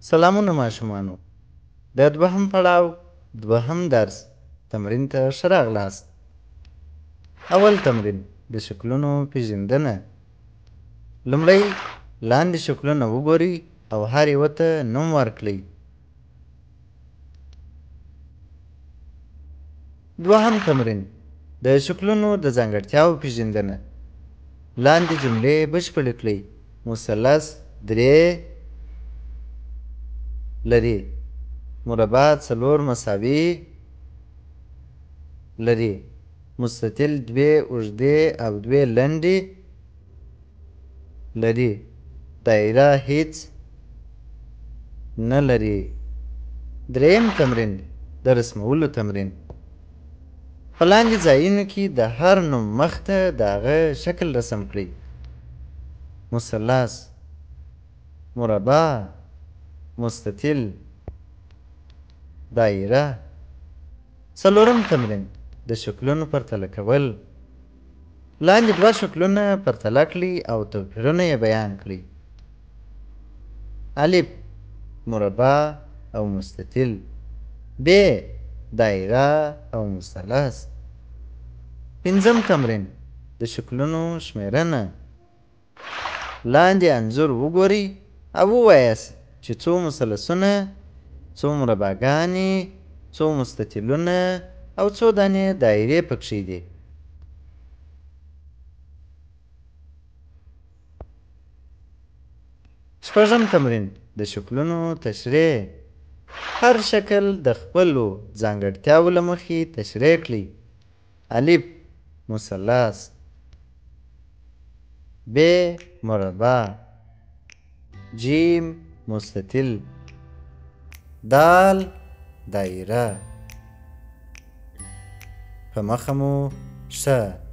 سلامونه ماشومانو. د دوهم پړاو دوهم درس تمرین ته ښه راغلاست. اول تمرین د شکلونو پیژندنه. لومړی لاندې شکلونه وګورئ او هر یوه ته نوم ورکړئ. دوهم تمرین د شکلونو د ځانګړتیاو پیژندنه. لاندې جملې بشپړې کړئ. مثلث درې لري. مربع څلور مساوي لري. مستطیل دوې اوږدې او دوې لنډې لري. دایره هیڅ نه لري. دریم تمرین د رسمولو تمرین. په لاندې ځایونو کې د هر نوم مخ ته د هغه شکل رسم کړئ. مثلث، مربع، مستطیل، دایره. څلورم تمرین د شکلونو پرتله کول. لاندې دوه شکلونه پرتله کړئ او توپیرونه یې بیان کړئ. الف مربع او مستطیل. ب دایره او مثلث. پنځم تمرین د شکلونو شمیرنه. لاندې انځور وګورئ او ووایاست چې څو مثلثونه، څو مربعګانې، څو مستطیلونه او څو دانې دایرې پکښې دي. شپږم تمرین د شکلونو تشریح. هر شکل د خپلو ځانګړتیاوو له مخې تشریح کړئ. الف مثلث، ب مربع، جیم مستطیل، دال دایره. په مخه مو ښه.